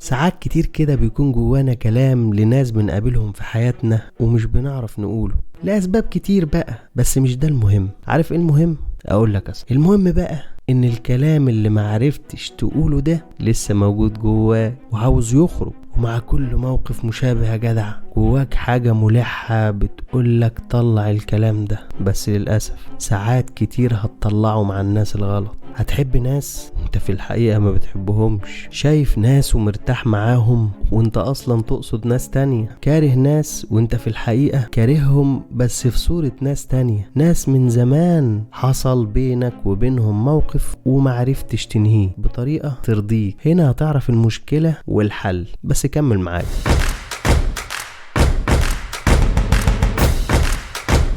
ساعات كتير كده بيكون جوانا كلام لناس بنقابلهم في حياتنا ومش بنعرف نقوله لأسباب كتير بقى، بس مش ده المهم. عارف ايه المهم؟ اقول لك المهم بقى ان الكلام اللي معرفتش تقوله ده لسه موجود جواه وعاوز يخرج، ومع كل موقف مشابه يا جدع جواك حاجة ملحة بتقولك طلع الكلام ده، بس للأسف ساعات كتير هتطلعه مع الناس الغلط. هتحب ناس وانت في الحقيقة ما بتحبهمش، شايف ناس ومرتاح معاهم وانت اصلا تقصد ناس تانية، كاره ناس وانت في الحقيقة كارههم بس في صورة ناس تانية، ناس من زمان حصل بينك وبينهم موقف ومعرفتش تنهيه بطريقة ترضيك. هنا هتعرف المشكلة والحل، بس كمل معايا.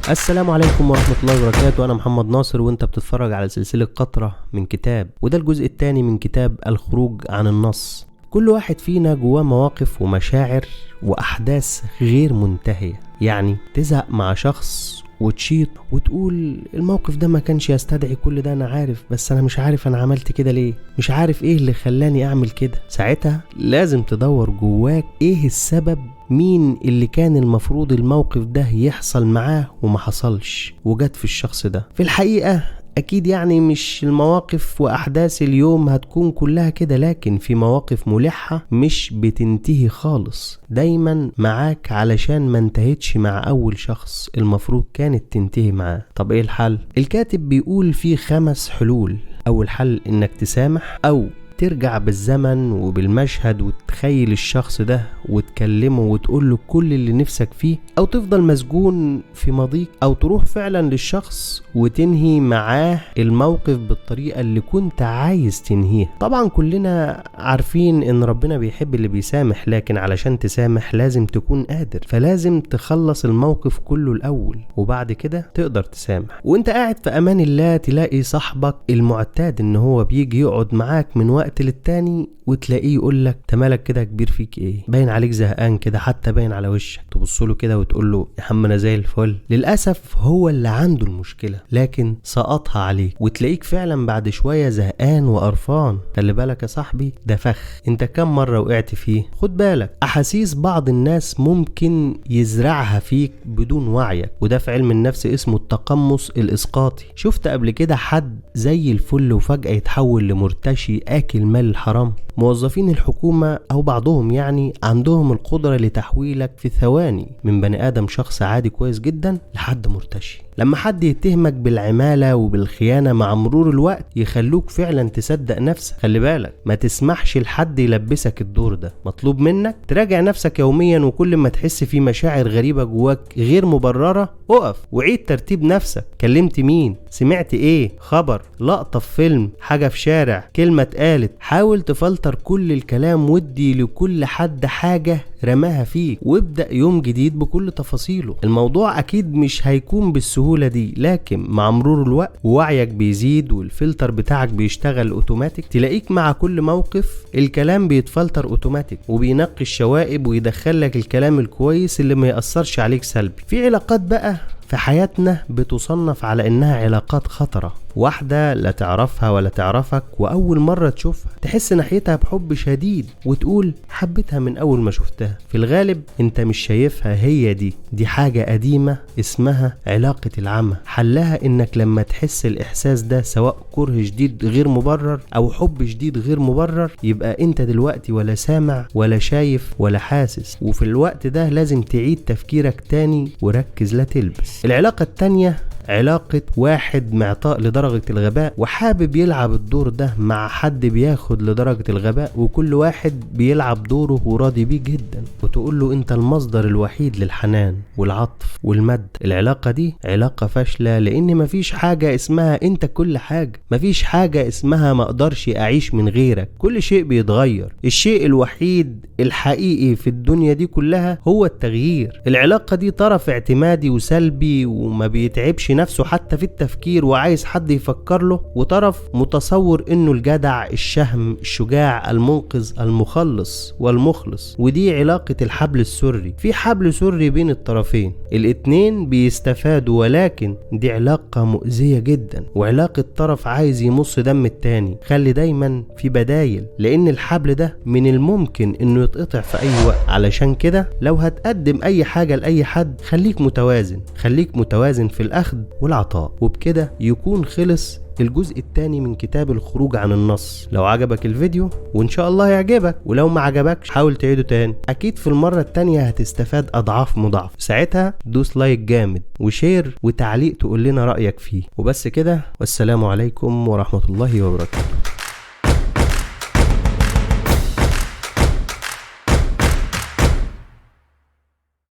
السلام عليكم ورحمة الله وبركاته. أنا محمد ناصر وأنت بتتفرج على سلسلة قطرة من كتاب، وده الجزء الثاني من كتاب الخروج عن النص. كل واحد فينا جواه مواقف ومشاعر وأحداث غير منتهية، يعني تزهق مع شخص وتشيط وتقول الموقف ده ما كانش يستدعي كل ده، أنا عارف بس أنا مش عارف أنا عملت كده ليه، مش عارف إيه اللي خلاني أعمل كده. ساعتها لازم تدور جواك إيه السبب، مين اللي كان المفروض الموقف ده يحصل معاه وما حصلش وجت في الشخص ده. في الحقيقة أكيد يعني مش المواقف وأحداث اليوم هتكون كلها كده، لكن في مواقف ملحة مش بتنتهي خالص دايما معاك علشان ما انتهتش مع أول شخص المفروض كانت تنتهي معاه. طب إيه الحل؟ الكاتب بيقول فيه 5 حلول. أول حل إنك تسامح، أو ترجع بالزمن وبالمشهد وتخيل الشخص ده وتكلمه وتقوله كل اللي نفسك فيه، او تفضل مسجون في ماضيك، او تروح فعلا للشخص وتنهي معاه الموقف بالطريقة اللي كنت عايز تنهيها. طبعا كلنا عارفين ان ربنا بيحب اللي بيسامح، لكن علشان تسامح لازم تكون قادر، فلازم تخلص الموقف كله الاول وبعد كده تقدر تسامح. وانت قاعد في امان الله تلاقي صاحبك المعتاد ان هو بيجي يقعد معاك من وقت للتاني وتلاقيه يقولك تمالك كده كبير فيك ايه، باين عليك زهقان كده، حتى باين على وشك. تبصله كده وتقوله يا عم انا زي الفل. للاسف هو اللي عنده المشكله لكن سقطها عليك، وتلاقيك فعلا بعد شويه زهقان وقرفان. خلي بالك يا صاحبي، ده فخ انت كم مره وقعت فيه. خد بالك، احاسيس بعض الناس ممكن يزرعها فيك بدون وعيك، وده في علم النفس اسمه التقمص الاسقاطي. شفت قبل كده حد زي الفل وفجاه يتحول لمرتشي اكل مال الحرام؟ موظفين الحكومة أو بعضهم يعني عندهم القدرة لتحويلك في ثواني من بني آدم شخص عادي كويس جدا لحد مرتشي. لما حد يتهمك بالعمالة وبالخيانة مع مرور الوقت يخلوك فعلا تصدق نفسك. خلي بالك، ما تسمحش لحد يلبسك الدور ده. مطلوب منك تراجع نفسك يوميا، وكل ما تحس في مشاعر غريبة جواك غير مبررة اقف وعيد ترتيب نفسك. كلمت مين؟ سمعت ايه؟ خبر، لقطة في فيلم، حاجة في شارع، كلمة اتقالت. حاول تفلتر كل الكلام، ودي لكل حد حاجة رماها فيك، وابدأ يوم جديد بكل تفاصيله. الموضوع اكيد مش هيكون بالسهولة دي، لكن مع مرور الوقت ووعيك بيزيد والفلتر بتاعك بيشتغل اوتوماتيك، تلاقيك مع كل موقف الكلام بيتفلتر اوتوماتيك وبينقي الشوائب ويدخلك الكلام الكويس اللي ما يأثرش عليك سلبي. في علاقات بقى في حياتنا بتصنف على انها علاقات خطرة، واحدة لا تعرفها ولا تعرفك، وأول مرة تشوفها تحس ناحيتها بحب شديد وتقول حبيتها من أول ما شفتها. في الغالب أنت مش شايفها هي دي حاجة قديمة اسمها علاقة العمى. حلها إنك لما تحس الإحساس ده، سواء كره شديد غير مبرر أو حب شديد غير مبرر، يبقى أنت دلوقتي ولا سامع ولا شايف ولا حاسس، وفي الوقت ده لازم تعيد تفكيرك تاني وركز لا تلبس. العلاقة التانية علاقة واحد معطاء لدرجة الغباء وحابب يلعب الدور ده مع حد بياخد لدرجة الغباء، وكل واحد بيلعب دوره وراضي بيه جدا، وتقول له انت المصدر الوحيد للحنان والعطف والمد. العلاقة دي علاقة فاشلة، لان مفيش حاجة اسمها انت كل حاجة، مفيش حاجة اسمها ما اقدرش اعيش من غيرك. كل شيء بيتغير، الشيء الوحيد الحقيقي في الدنيا دي كلها هو التغيير. العلاقة دي طرف اعتمادي وسلبي وما بيتعبش نفسه حتى في التفكير وعايز حد يفكر له، وطرف متصور انه الجدع الشهم الشجاع المنقذ المخلص والمخلص. ودي علاقة الحبل السري، في حبل سري بين الطرفين، الاتنين بيستفادوا، ولكن دي علاقة مؤذية جدا وعلاقة طرف عايز يمص دم التاني. خلي دايما في بدايل، لان الحبل ده من الممكن انه يتقطع في اي وقت. علشان كده لو هتقدم اي حاجة لاي حد خليك متوازن، خليك متوازن في الاخذ والعطاء. وبكده يكون خلص الجزء الثاني من كتاب الخروج عن النص. لو عجبك الفيديو، وان شاء الله يعجبك، ولو ما عجبكش حاول تعيده تاني، اكيد في المرة التانية هتستفاد اضعاف مضاعف. ساعتها دوس لايك جامد وشير وتعليق تقول لنا رأيك فيه. وبس كده، والسلام عليكم ورحمة الله وبركاته.